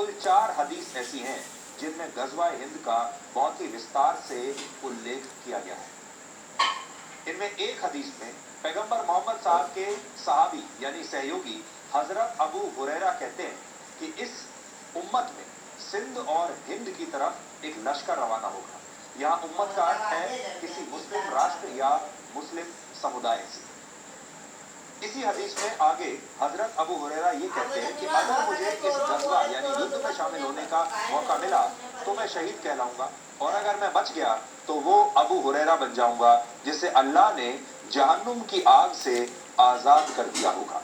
कुल 4 हदीस ऐसी हैं जिनमें गजवा हिंद का बहुत ही विस्तार से उल्लेख किया गया है। इनमें एक हदीस में पैगंबर मोहम्मद साहब के सहाबी यानी सहयोगी हजरत अबू हुरैरा कहते हैं कि इस उम्मत में सिंध और हिंद की तरफ एक लश्कर रवाना होगा। यहाँ उम्मत का अर्थ है किसी मुस्लिम राष्ट्र या मुस्लिम समुदाय से। इसी हदीस में आगे हजरत अबू हुरैरा ये कहते हैं कि अगर मुझे इस गज़वा यानी युद्ध में शामिल होने का मौका मिला तो मैं शहीद कहलाऊंगा, और अगर मैं बच गया तो वो अबू हुरैरा बन जाऊंगा जिसे अल्लाह ने जहन्नुम की आग से आजाद कर दिया होगा।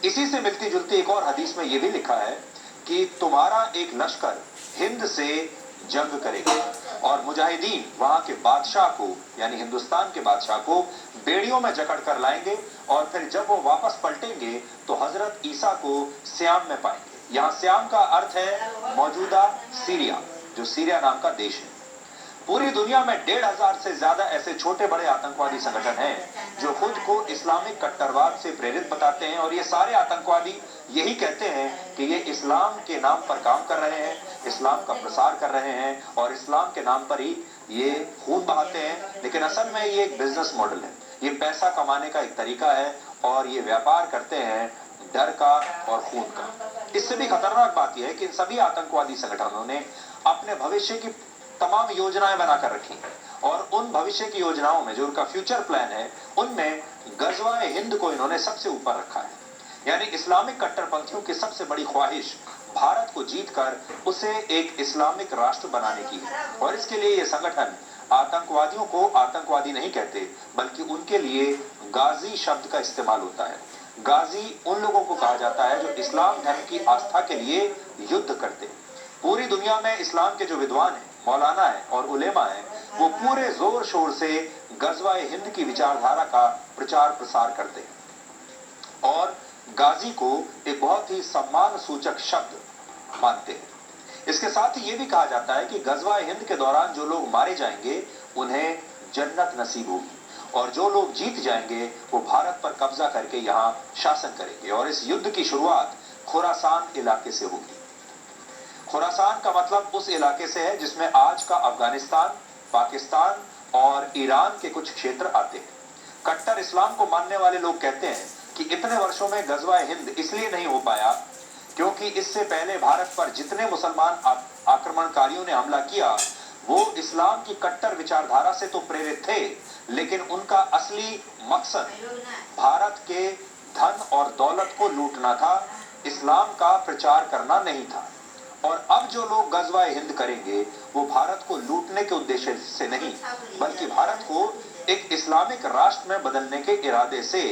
इसी से मिलती जुलती एक और हदीस में यह भी लिखा है कि तुम्हारा एक लश्कर हिंद से जंग करेगा और मुजाहिदीन वहां के बादशाह को यानी हिंदुस्तान के बादशाह को बेड़ियों में जकड़ कर लाएंगे, और फिर जब वो वापस पलटेंगे तो हजरत ईसा को श्याम में पाएंगे। यहाँ श्याम का अर्थ है मौजूदा सीरिया, जो सीरिया नाम का देश है। पूरी दुनिया में 1500 से ज्यादा ऐसे छोटे बड़े आतंकवादी संगठन हैं जो खुद को इस्लामिक कट्टरवाद से प्रेरित बताते हैं, और ये सारे आतंकवादी यही कहते हैं कि ये इस्लाम के नाम पर काम कर रहे हैं, इस्लाम का प्रसार कर रहे हैं और इस्लाम के नाम पर ही ये खून बहाते हैं। लेकिन असल में ये एक बिजनेस मॉडल है, ये पैसा कमाने का एक तरीका है, और ये व्यापार करते हैं डर का और खून का। इससे भी खतरनाक बात यह है कि इन सभी आतंकवादी संगठनों ने अपने भविष्य की तमाम योजनाएं बनाकर रखी, और उन भविष्य की योजनाओं में जो उनका फ्यूचर प्लान है उनमें गजवा हिंद को इन्होंने सबसे ऊपर रखा है। यानी इस्लामिक कट्टरपंथियों की सबसे बड़ी ख्वाहिश भारत को जीतकर उसे एक इस्लामिक राष्ट्र बनाने की है, और इसके लिए ये संगठन आतंकवादियों को आतंकवादी नहीं कहते, बल्कि उनके लिए गाजी शब्द का इस्तेमाल होता है। गाजी उन लोगों को कहा जाता है जो इस्लाम धर्म की आस्था के लिए युद्ध करते हैं। पूरी दुनिया में इस्लाम के जो विद्वान हैं, मौलाना है और उलेमा है, वो पूरे जोर शोर से गजवा हिंद की विचारधारा का प्रचार प्रसार करते हैं और गाजी को एक बहुत ही सम्मान सूचक शब्द मानते हैं। इसके साथ ही ये भी कहा जाता है कि गजवा हिंद के दौरान जो लोग मारे जाएंगे उन्हें जन्नत नसीब होगी, और जो लोग जीत जाएंगे वो भारत पर कब्जा करके यहाँ शासन करेंगे, और इस युद्ध की शुरुआत खुरासान इलाके से होगी। खुरासान का मतलब उस इलाके से है जिसमें आज का अफगानिस्तान, पाकिस्तान और ईरान के कुछ क्षेत्र आते हैं। कट्टर इस्लाम को मानने वाले लोग कहते हैं कि इतने वर्षों में गजवा हिंद इसलिए नहीं हो पाया क्योंकि इससे पहले भारत पर जितने मुसलमान आक्रमणकारियों ने हमला किया वो इस्लाम की कट्टर विचारधारा से तो प्रेरित थे, लेकिन उनका असली मकसद भारत के धन और दौलत को लूटना था, इस्लाम का प्रचार करना नहीं था। और अब जो लोग गजवा हिंद करेंगे वो भारत को लूटने के उद्देश्य से नहीं, बल्कि भारत को एक इस्लामिक राष्ट्र में बदलने के इरादे से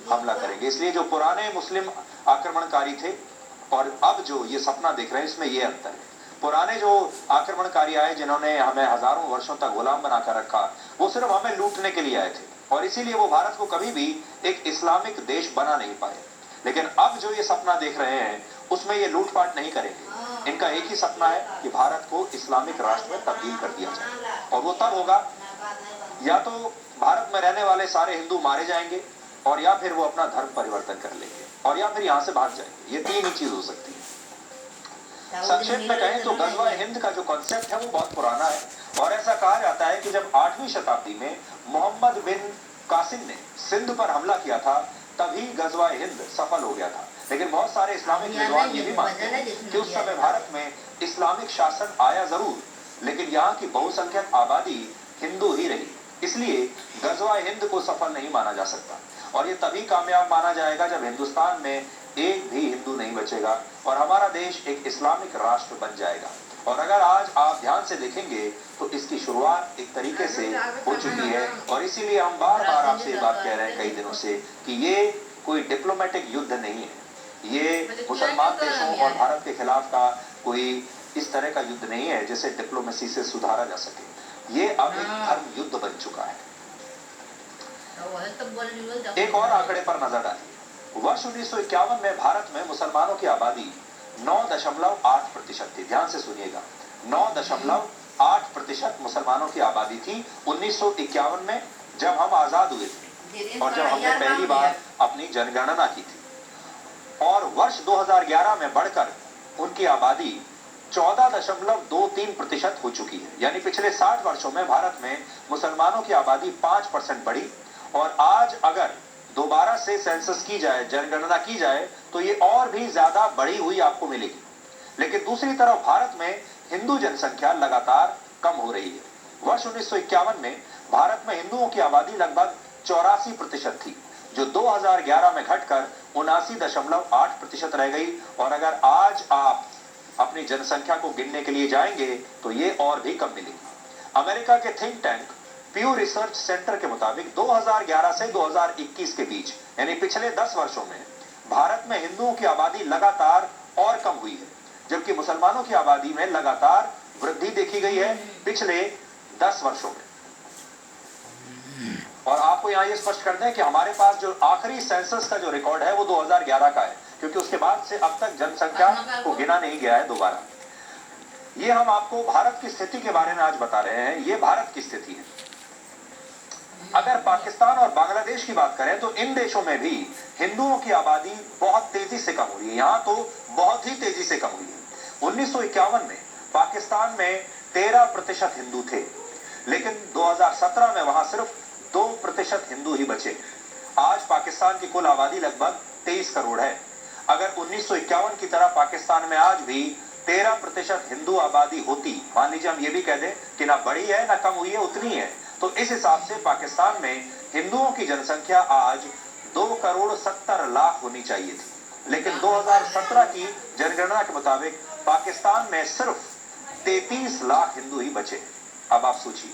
हमला करेंगे। इसलिए जो पुराने मुस्लिम आक्रमणकारी थे और अब जो ये सपना देख रहे हैं, इसमें ये अंतर है। पुराने जो आक्रमणकारी आए जिन्होंने हमें हजारों वर्षों तक गुलाम बनाकर रखा, वो सिर्फ हमें लूटने के लिए आए थे, और इसीलिए वो भारत को कभी भी एक इस्लामिक देश बना नहीं पाए। लेकिन अब जो ये सपना देख रहे हैं उसमें ये लूटपाट नहीं करेंगे। इनका एक ही सपना है कि भारत को इस्लामिक राष्ट्र में तब्दील कर दिया जाए, और वो तब होगा या तो भारत में रहने वाले सारे हिंदू मारे जाएंगे, और या फिर वो अपना धर्म परिवर्तन कर लेंगे, और या फिर यहाँ से भाग जाएंगे। ये तीन ही चीज हो सकती है। संक्षेप में कहें तो गजवा हिंद का जो कॉन्सेप्ट है वो बहुत पुराना है, और ऐसा कहा जाता है कि जब 8वीं शताब्दी में मोहम्मद बिन कासिम ने सिंध पर हमला किया था तभी गजवा हिंद सफल हो गया था। लेकिन बहुत सारे इस्लामिक विद्वान ये भी मानते हैं कि उस समय भारत में इस्लामिक शासन आया जरूर, लेकिन यहाँ की बहुसंख्यक आबादी हिंदू ही रही, इसलिए गजवा हिंद को सफल नहीं माना जा सकता। और ये तभी कामयाब माना जाएगा जब हिंदुस्तान में एक भी हिंदू नहीं बचेगा और हमारा देश एक इस्लामिक राष्ट्र बन जाएगा। और अगर आज आप ध्यान से देखेंगे तो इसकी शुरुआत एक तरीके से हो चुकी है, और इसीलिए हम बार बार आपसे ये बात कह रहे हैं कई दिनों से कि ये कोई डिप्लोमेटिक युद्ध नहीं है, ये मुसलमान देशों और भारत के खिलाफ का कोई इस तरह का युद्ध नहीं है जिसे डिप्लोमेसी से सुधारा जा सके। ये अब एक धर्म युद्ध बन चुका है। एक और आंकड़े पर नजर डालिए। वर्ष 1951 में भारत में मुसलमानों की आबादी 9.8% थी। ध्यान से सुनिएगा, 9.8% मुसलमानों की आबादी थी 1951 में, जब हम आजाद हुए थे और जब हमने पहली बार अपनी जनगणना की थी। और वर्ष 2011 में बढ़कर उनकी आबादी 14.23% हो चुकी है। यानी पिछले 60 वर्षों में भारत में मुसलमानों की आबादी 5% बढ़ी। और आज अगर दोबारा से सेंसस की जाए, जनगणना की जाए, तो ये और भी ज्यादा बढ़ी हुई आपको मिलेगी। लेकिन दूसरी तरफ भारत में हिंदू जनसंख्या लगातार कम हो रही है। वर्ष 1951 में भारत में हिंदुओं की आबादी लगभग 84% थी, जो 2011 में घटकर 79.8% रह गई। और अगर आज आप अपनी जनसंख्या को गिनने के लिए जाएंगे तो ये और भी कम मिलेगी। अमेरिका के थिंक टैंक प्यू रिसर्च सेंटर के मुताबिक 2011 से 2021 के बीच, यानी पिछले 10 वर्षों में भारत में हिंदुओं की आबादी लगातार और कम हुई है, जबकि मुसलमानों की आबादी में लगातार वृद्धि देखी गई है पिछले 10 वर्षों में। और आपको यहां ये स्पष्ट कर दें कि हमारे पास जो आखिरी सेंसस का जो रिकॉर्ड है वो 2011 का है, क्योंकि उसके बाद से अब तक जनसंख्या को गिना नहीं गया है दोबारा। ये हम आपको भारत की स्थिति के बारे में आज बता रहे हैं। ये भारत की स्थिति है। अगर पाकिस्तान और बांग्लादेश की बात करें तो इन देशों में भी हिंदुओं की आबादी बहुत तेजी से कम हो रही है। यहां तो बहुत ही तेजी से कम हुई है। 1951 में पाकिस्तान में 13% हिंदू थे, लेकिन 2017 में वहां सिर्फ 2% हिंदू ही बचे। आज पाकिस्तान की कुल आबादी लगभग 23 करोड़ है। अगर 1951 की तरह पाकिस्तान में आज भी 13% हिंदू आबादी होती, मान लीजिए हम ये भी कह दें कि ना बढ़ी है ना कम हुई है, उतनी है, तो इस हिसाब से पाकिस्तान में हिंदुओं की जनसंख्या आज 2,70,00,000 होनी चाहिए थी। लेकिन 2017 की जनगणना के मुताबिक पाकिस्तान में सिर्फ 33 लाख हिंदू ही बचे। अब आप सोचिए,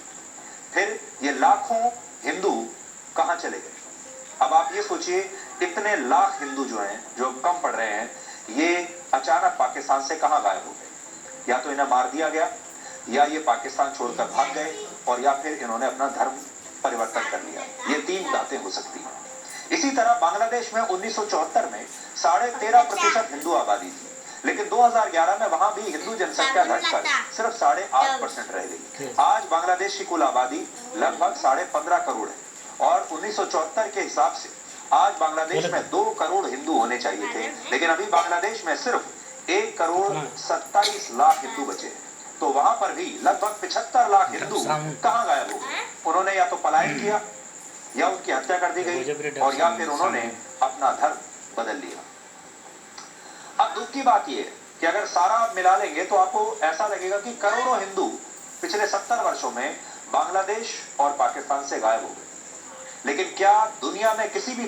फिर ये लाखों हिंदू कहां चले गए? अब आप ये सोचिए, इतने लाख हिंदू जो हैं, जो कम पड़ रहे हैं, ये अचानक पाकिस्तान से कहां गायब हो गए? या तो इन्हें मार दिया गया, या ये पाकिस्तान छोड़कर भाग गए, और या फिर इन्होंने अपना धर्म परिवर्तन कर लिया। ये 3 बातें हो सकती हैं। इसी तरह बांग्लादेश में 1974 में 13.5% हिंदू आबादी थी, लेकिन 2011 में वहां भी हिंदू जनसंख्या घटकर सिर्फ 8.5% रह गई। आज बांग्लादेश की कुल आबादी लगभग 15.5 करोड़ है, और 1974 के हिसाब से आज बांग्लादेश में 2 करोड़ हिंदू होने चाहिए थे, लेकिन अभी बांग्लादेश में सिर्फ 1 करोड़ 27 लाख हिंदू बचे। तो वहां पर भी लगभग 75 लाख हिंदू कहां गायब हो गए? उन्होंने या तो पलायन किया, या उनकी हत्या कर दी गई, और या फिर उन्होंने अपना धर्म बदल लिया। अब दुख की बात यह है कि अगर सारा आप मिला लेंगे तो आपको ऐसा लगेगा कि करोड़ों हिंदू पिछले 70 वर्षों में बांग्लादेश और पाकिस्तान से गायब हो गए। लेकिन क्या दुनिया में किसी भी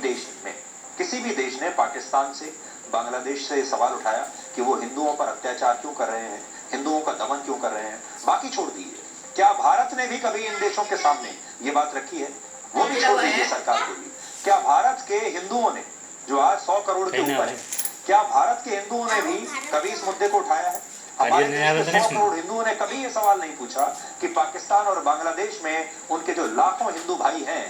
देश ने पाकिस्तान से, बांग्लादेश से सवाल उठाया कि वो हिंदुओं पर अत्याचार क्यों कर रहे हैं, हिंदुओं का दमन क्यों कर रहे हैं? बाकी छोड़ दीजिए, क्या भारत ने भी कभी इन देशों के सामने ये बात रखी है? वो भी छोड़ दीजिए सरकार को भी। क्या भारत के हिंदुओं ने, जो आज 100 करोड़ के ऊपर है, क्या भारत के हिंदुओं ने भी कभी इस मुद्दे को उठाया है? हमारे देश के 100 करोड़ हिंदुओं ने कभी ये सवाल नहीं पूछा कि पाकिस्तान और बांग्लादेश में उनके जो लाखों हिंदू भाई हैं,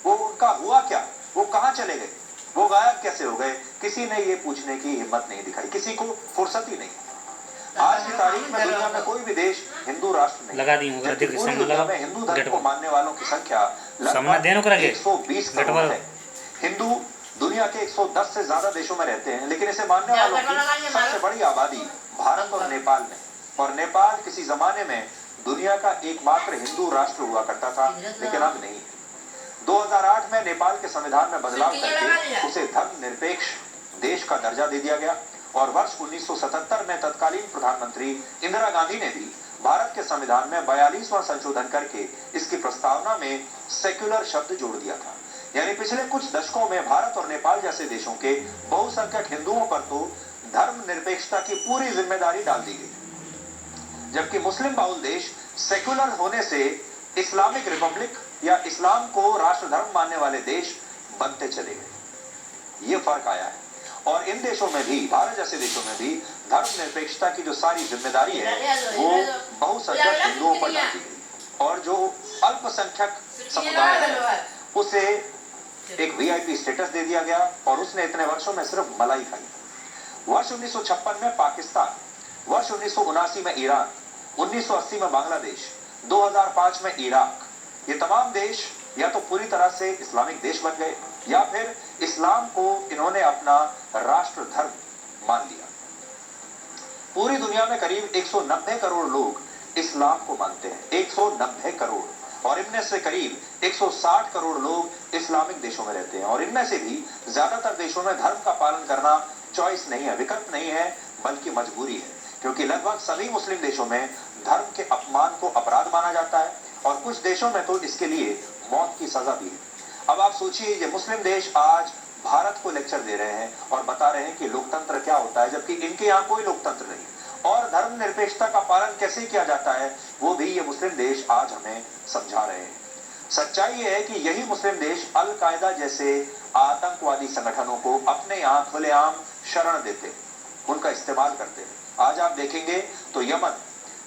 वो उनका हुआ क्या? वो कहां चले गए? वो गायब कैसे हो गए? किसी ने ये पूछने की हिम्मत नहीं दिखाई, किसी को फुर्सत ही नहीं। आज की तारीख में दुनिया में कोई भी देश हिंदू राष्ट्र नहीं, लगा दी पूरी दुनिया में हिंदू धर्म को मानने वालों की संख्या लगभग 120 करोड़ है। हिंदू दुनिया के 110 से ज्यादा देशों में रहते हैं, लेकिन इसे मानने वालों की सबसे बड़ी आबादी भारत और नेपाल में। और नेपाल किसी जमाने में दुनिया का एकमात्र हिंदू राष्ट्र हुआ करता था, लेकिन अब नहीं। 2008 में नेपाल के संविधान में बदलाव करके उसे धर्मनिरपेक्ष देश का दर्जा दे दिया गया, और वर्ष 1977 में तत्कालीन प्रधानमंत्री इंदिरा गांधी ने भी भारत के संविधान में 42वां संशोधन करके इसकी प्रस्तावना में सेक्युलर शब्द जोड़ दिया था। यानी पिछले कुछ दशकों में भारत और नेपाल जैसे देशों के बहुसंख्यक हिंदुओं पर तो धर्मनिरपेक्षता की पूरी जिम्मेदारी डाल दी गई, जबकि मुस्लिम बहुल देश सेक्युलर होने से इस्लामिक रिपब्लिक या इस्लाम को राष्ट्र धर्म मानने वाले देश बनते चले गए। ये फर्क आया है, और इन देशों में भी, भारत जैसे देशों में भी धर्मनिरपेक्षता की जो सारी जिम्मेदारी है वो बहुसंख्यक हिंदुओं पर डाली गई, और जो अल्पसंख्यक समुदाय है उसे एक वीआईपी स्टेटस दे दिया गया, और उसने इतने वर्षों में सिर्फ मलाई खाई। वर्ष 1956 में पाकिस्तान, वर्ष 1979 में ईरान, 1980 में बांग्लादेश, 2005 में इराक, ये तमाम देश या तो पूरी तरह से इस्लामिक देश बन गए, या फिर इस्लाम को इन्होंने अपना राष्ट्र धर्म मान लिया। पूरी दुनिया में करीब 190 करोड़ लोग इस्लाम को मानते हैं, 190 करोड़, और इनमें से करीब 160 करोड़ लोग इस्लामिक देशों में रहते हैं। और इनमें से भी ज्यादातर देशों में धर्म का पालन करना चॉइस नहीं है, विकल्प नहीं है, बल्कि मजबूरी है, क्योंकि लगभग सभी मुस्लिम देशों में धर्म के अपमान को अपराध माना जाता है और कुछ देशों में तो इसके लिए मौत की सजा भी है। अब आप सोचिए, ये मुस्लिम देश आज भारत को लेक्चर दे रहे हैं और बता रहे हैं कि लोकतंत्र क्या होता है, जबकि इनके यहाँ कोई लोकतंत्र नहीं, और धर्मनिरपेक्षता का पालन कैसे किया जाता है वो भी ये मुस्लिम देश आज हमें समझा रहे हैं। सच्चाई ये है कि यही मुस्लिम देश अल कायदा जैसे आतंकवादी संगठनों को अपने यहाँ खुलेआम शरण देते, उनका इस्तेमाल करते हैं। आज आप देखेंगे तो यमन,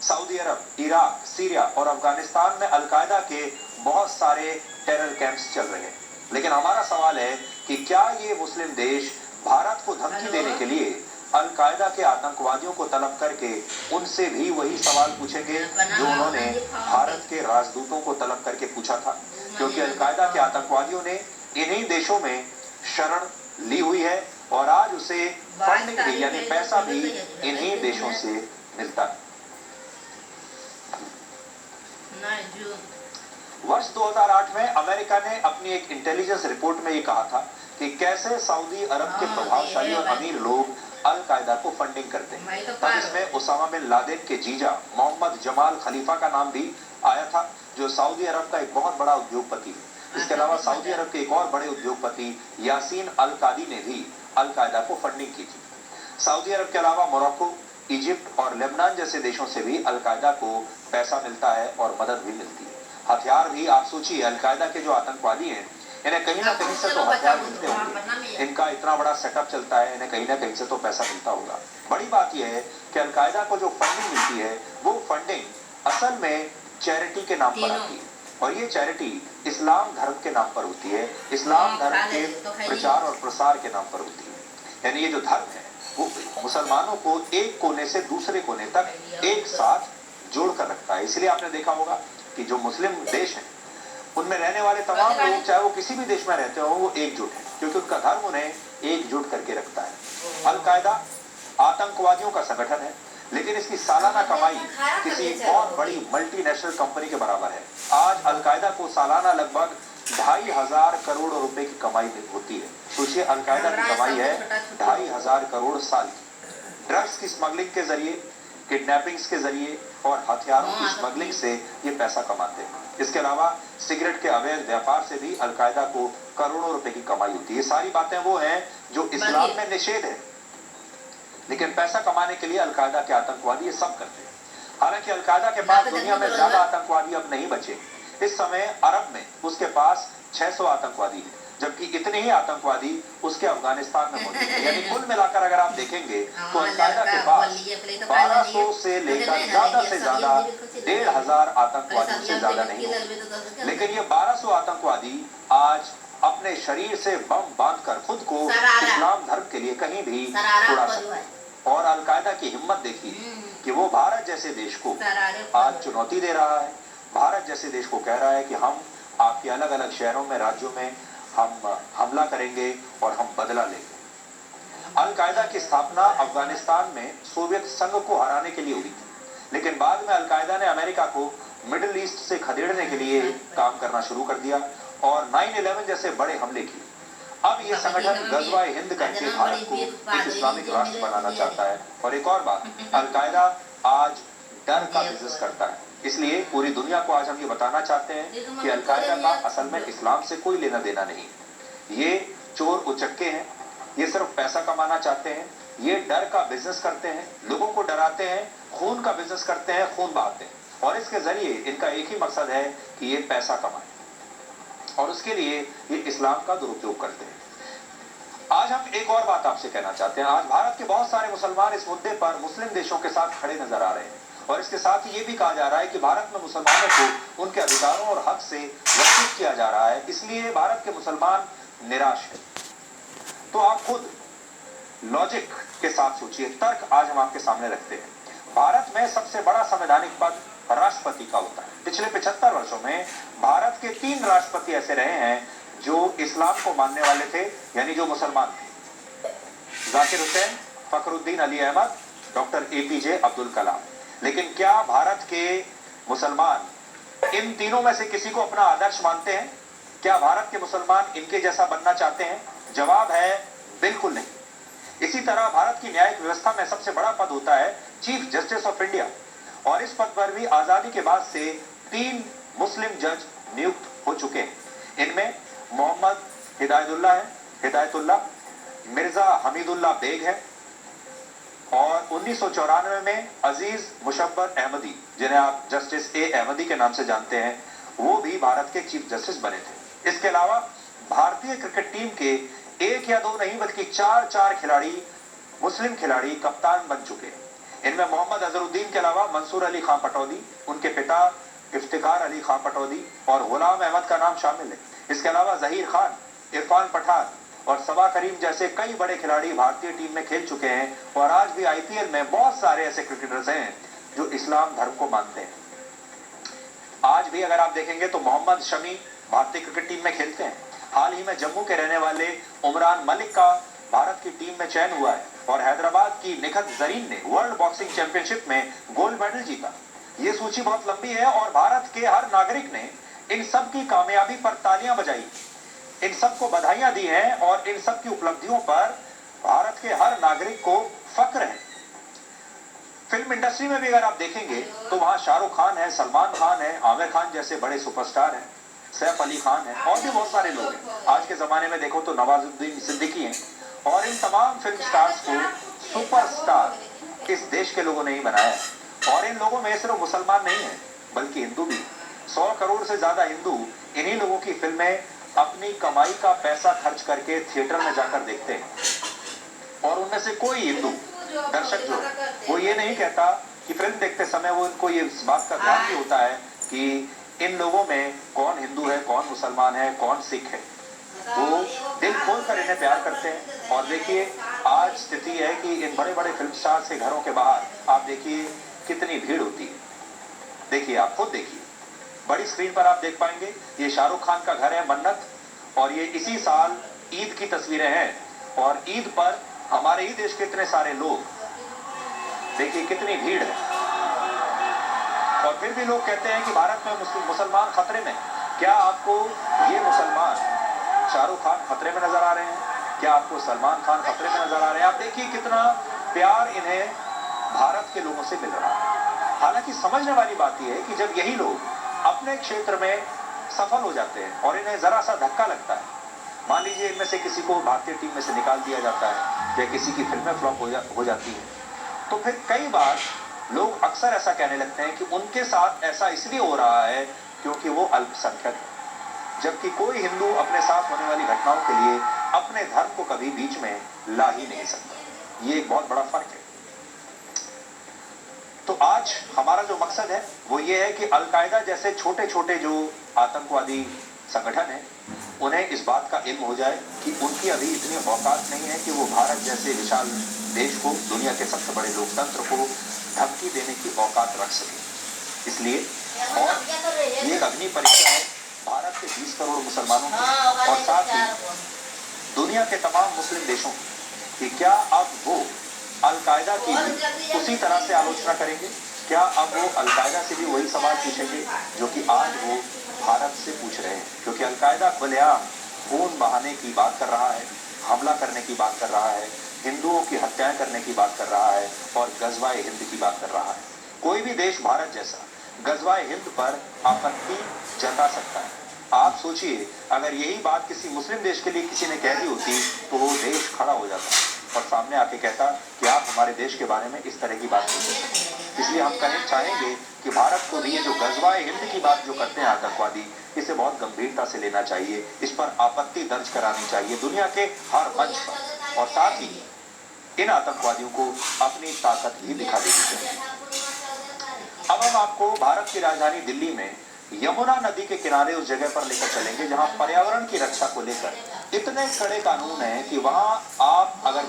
सऊदी अरब, इराक, सीरिया और अफगानिस्तान में अल कायदा के बहुत सारे टेरर कैंप्स चल रहे हैं। लेकिन हमारा सवाल है कि क्या ये मुस्लिम देश भारत को धमकी देने के लिए अल कायदा के आतंकवादियों को तलब करके उनसे भी वही सवाल पूछेंगे जो उन्होंने भारत के राजदूतों को तलब करके पूछा था? क्योंकि अल कायदा के आतंकवादियों ने इन्हीं देशों में शरण ली हुई है और आज उसे फंडिंग भी, यानी पैसा भी इन्हीं देशों से मिलता है। वर्ष 2008 में अमेरिका ने अपनी एक इंटेलिजेंस रिपोर्ट में ये कहा था कि कैसे सऊदी अरब के प्रभावशाली और अमीर लोग अल कायदा को फंडिंग करते हैं। तब इसमें उसामा बिन लादेन के जीजा मोहम्मद जमाल खलीफा का नाम भी आया था, जो सऊदी अरब का एक बहुत बड़ा उद्योगपति है। इसके अलावा सऊदी अरब के एक और बड़े उद्योगपति यासीन अल कादी ने भी अल कायदा को फंडिंग की थी। सऊदी अरब के अलावा मोरक्को, इजिप्ट और लेबनान जैसे देशों से भी अल कायदा को पैसा मिलता है और मदद भी मिलती है। हथियार भी, आप सोचिए, अल कायदा के जो आतंकवादी हैं इन्हें कहीं ना कहीं से तो हथियार मिलते होंगे, इनका इतना बड़ा सेटअप चलता है, इन्हें कहीं ना कहीं से तो पैसा मिलता होगा। बड़ी बात यह है कि अल कायदा को जो फंडिंग मिलती है वो फंडिंग असल में चैरिटी के नाम पर आती है, और ये चैरिटी इस्लाम धर्म के नाम पर होती है, इस्लाम धर्म के प्रचार और प्रसार के नाम पर होती है। यानी ये जो धर्म है वो मुसलमानों को एक कोने से दूसरे कोने तक एक साथ जोड़ कर रखता है। इसलिए आपने देखा होगा कि जो मुस्लिम देश हैं उनमें रहने वाले तमाम लोग, चाहे वो किसी भी देश में रहते हो, वो एकजुट है, क्योंकि उनका धर्म उन्हें एकजुट करके रखता है। अल कायदा आतंकवादियों का संगठन है, लेकिन इसकी सालाना कमाई किसी बहुत बड़ी मल्टीनेशनल कंपनी के बराबर है। आज अल कायदा को सालाना लगभग 2,500 करोड़ रुपए की कमाई होती है। सोचिए, अल कायदा की कमाई है 2,500 करोड़ साल की। ड्रग्स की स्मगलिंग के जरिए, किडनैपिंग्स के जरिए और हथियारों की स्मगलिंग से ये पैसा कमाते हैं। इसके अलावा सिगरेट के अवैध व्यापार से भी अल कायदा को करोड़ों रुपए की कमाई होती है। ये सारी बातें वो हैं जो इस्लाम में निषेध है, लेकिन पैसा कमाने के लिए अल कायदा के आतंकवादी ये सब करते हैं। हालांकि अल कायदा के पास दुनिया में ज्यादा आतंकवादी अब नहीं बचे। इस समय अरब में उसके पास 600 आतंकवादी है, जबकि इतने ही आतंकवादी उसके अफगानिस्तान में मौजूद है। यानी कुल मिलाकर अगर आप देखेंगे तो अल कायदा के पास 1200 से लेकर ज्यादा से ज्यादा 1,500 आतंकवादियों से ज्यादा नहीं होते। लेकिन ये 1200 आतंकवादी आज अपने शरीर से बम बांधकर खुद को इस्लाम धर्म के लिए कहीं भी उड़ा सकते हैं। और अल कायदा की हिम्मत देखिए कि वो भारत जैसे देश को आज चुनौती दे रहा है, भारत जैसे देश को कह रहा है कि हम आपके अलग अलग शहरों में, राज्यों में हम हमला करेंगे और हम बदला लेंगे। अल कायदा की स्थापना अफगानिस्तान में सोवियत संघ को हराने के लिए हुई थी, लेकिन बाद में अल कायदा ने अमेरिका को मिडिल ईस्ट से खदेड़ने के लिए काम करना शुरू कर दिया और 9/11 जैसे बड़े हमले किए। अब ये संगठन गजवाए हिंद करके भारत को एक इस्लामिक राष्ट्र बनाना चाहता है। और एक और बात, अल कायदा आज डर का बिजनेस करता है। इसलिए पूरी दुनिया को आज हम ये बताना चाहते हैं कि अल कायदा का असल में इस्लाम से कोई लेना देना नहीं। ये चोर उचक्के हैं, ये सिर्फ पैसा कमाना चाहते हैं, ये डर का बिजनेस करते हैं, लोगों को डराते हैं, खून का बिजनेस करते हैं, खून बहाते हैं, और इसके जरिए इनका एक ही मकसद है कि ये पैसा कमाए, और उसके लिए ये इस्लाम का दुरुपयोग करते हैं। आज हम एक और बात आपसे कहना चाहते हैं। आज भारत के बहुत सारे मुसलमान इस मुद्दे पर मुस्लिम देशों के साथ खड़े नजर आ रहे हैं, और इसके साथ ही ये भी कहा जा रहा है कि भारत में मुसलमानों को उनके अधिकारों और हक से वंचित किया जा रहा है, इसलिए भारत के मुसलमान निराश है। तो आप खुद लॉजिक के साथ सोचिए, तर्क आज हम आपके सामने रखते हैं। भारत में सबसे बड़ा संवैधानिक पद राष्ट्रपति का होता है। पिछले 75 वर्षों में भारत के 3 राष्ट्रपति ऐसे रहे हैं जो इस्लाम को मानने वाले थे, यानी जो मुसलमान थे। Zakir Hussain, Fakhruddin Ali Ahmad doctor APJ Abdul Kalam. लेकिन क्या भारत के मुसलमान इन तीनों में से किसी को अपना आदर्श मानते हैं? क्या भारत के मुसलमान इनके जैसा बनना चाहते हैं? जवाब है बिल्कुल नहीं। इसी तरह भारत की न्यायिक व्यवस्था में सबसे बड़ा पद होता है चीफ जस्टिस ऑफ इंडिया, और इस पद पर भी आजादी के बाद से 3 मुस्लिम जज नियुक्त हो चुके हैं। इनमें मोहम्मद हिदायतुल्लाह, मिर्जा हमीदुल्लाह बेग है, और 1994 में अजीज मुशब्बर अहमदी, जिन्हें आप जस्टिस ए अहमदी के नाम से जानते हैं, वो भी भारत के चीफ जस्टिस बने थे। इसके अलावा भारतीय क्रिकेट टीम के 1 या 2 नहीं बल्कि 4 खिलाड़ी, मुस्लिम खिलाड़ी कप्तान बन चुके हैं। इनमें मोहम्मद अजहरुद्दीन के अलावा मंसूर अली खां पटौदी, उनके पिता इफ्तिकार अली खां पटौदी और गुलाम अहमद का नाम शामिल है। इसके अलावा जहीर खान, इरफान पठान और सबा करीम जैसे कई बड़े खिलाड़ी भारतीय टीम में खेल चुके हैं, और आज भी आईपीएल में बहुत सारे ऐसे क्रिकेटर्स हैं जो इस्लाम धर्म को मानते हैं। आज भी अगर आप देखेंगे तो मोहम्मद शमी भारतीय क्रिकेट टीम में खेलते हैं। हाल ही में जम्मू के रहने वाले उमरान मलिक का भारत की टीम में चयन हुआ है, और हैदराबाद की निखत जरीन ने वर्ल्ड बॉक्सिंग चैंपियनशिप में गोल्ड मेडल जीता। ये सूची बहुत लंबी है, और भारत के हर नागरिक ने इन सब की कामयाबी पर तालियां बजाई, इन सबको बधाइयां दी हैं, और इन सब की उपलब्धियों पर भारत के हर नागरिक को फक्र है। फिल्म इंडस्ट्री में भी अगर आप देखेंगे तो वहां शाहरुख खान है, सलमान खान है, आमिर खान जैसे बड़े सुपरस्टार हैं, सैफ अली खान है, और भी बहुत सारे लोग हैं। आज के जमाने में देखो तो नवाजुद्दीन सिद्दीकी हैं, और इन तमाम फिल्म स्टार्स को सुपरस्टार इस देश के लोगों ने ही बनाया है। और इन लोगों में सिर्फ मुसलमान नहीं है बल्कि हिंदू भी। 100 करोड़ से ज्यादा हिंदू इन्हीं लोगों की फिल्में अपनी कमाई का पैसा खर्च करके थिएटर में जाकर देखते हैं, और उनमें से कोई हिंदू दर्शक जो वो ये नहीं कहता कि फिल्म देखते समय वो इनको ये इस बात का ध्यान भी होता है कि इन लोगों में कौन हिंदू है, कौन मुसलमान है, कौन सिख है। वो दिल खोल कर इन्हें प्यार करते हैं। और देखिए आज स्थिति है कि इन बड़े बड़े फिल्म स्टार्स के घरों के बाहर आप देखिए कितनी भीड़ होती है। देखिए, आप खुद देखिए, बड़ी स्क्रीन पर आप देख पाएंगे। ये शाहरुख खान का घर है मन्नत, और ये इसी साल ईद की तस्वीरें हैं, और ईद पर हमारे ही देश के इतने सारे लोग, देखिए कितनी भीड़ है। और फिर भी लोग कहते हैं कि भारत में मुसलमान खतरे में। क्या आपको ये मुसलमान शाहरुख खान खतरे में नजर आ रहे हैं? क्या आपको सलमान खान खतरे में नजर आ रहे हैं? आप देखिए कितना प्यार इन्हें भारत के लोगों से मिल रहा है। हालांकि समझने वाली बात यह है कि जब यही लोग अपने क्षेत्र में सफल हो जाते हैं और इन्हें जरा सा धक्का लगता है, मान लीजिए इनमें से किसी को भारतीय टीम में से निकाल दिया जाता है या किसी की फिल्में फ्लॉप हो जाती है, तो फिर कई बार लोग अक्सर ऐसा कहने लगते हैं कि उनके साथ ऐसा इसलिए हो रहा है क्योंकि वो अल्पसंख्यक है। जबकि कोई हिंदू अपने साथ होने वाली घटनाओं के लिए अपने धर्म को कभी बीच में ला ही नहीं सकता। ये एक बहुत बड़ा फर्क है। तो आज हमारा जो मकसद है वो ये है कि अलकायदा जैसे छोटे छोटे जो आतंकवादी संगठन है उन्हें इस बात का इल्म हो जाए कि उनकी अभी इतनी औकात नहीं है कि वो भारत जैसे विशाल देश को, दुनिया के सबसे बड़े लोकतंत्र को धमकी देने की औकात रख सके। इसलिए और ये अग्नि परीक्षा है भारत के 20 करोड़ मुसलमानों की और साथ ही दुनिया के तमाम मुस्लिम देशों की, क्या अब वो अलकायदा की भी उसी तरह से आलोचना करेंगे? क्या अब वो अलकायदा से भी वही सवाल पूछेंगे जो कि आज वो भारत से पूछ रहे हैं? क्योंकि अलकायदा खुलेआम खून बहाने की बात कर रहा है, हमला करने की बात कर रहा है, हिंदुओं की हत्याएं करने की बात कर रहा है और गजवाए हिंद की बात कर रहा है। कोई भी देश भारत जैसा गजवाए हिंद पर आपत्ति जता सकता है। आप सोचिए, अगर यही बात किसी मुस्लिम देश के लिए किसी ने कह दी होती तो वो देश खड़ा हो जाता और सामने आके कहता कि आप हमारे देश के बारे में इस तरह की बात नहीं करते। इसलिए हम कहना चाहेंगे कि भारत को भी ये जो गजवाए हिंद की बात जो करते हैं आतंकवादी, इसे बहुत गंभीरता से लेना चाहिए, इस पर आपत्ति दर्ज करानी चाहिए दुनिया के हर मंच पर, और साथ ही इन आतंकवादियों को अपनी ताकत भी दिखा देनी चाहिए। अब हम आपको भारत की राजधानी दिल्ली में यमुना नदी के किनारे उस जगह पर लेकर चलेंगे जहां पर्यावरण की रक्षा को लेकर इतने कड़े कानून हैं कि वहां आप अगर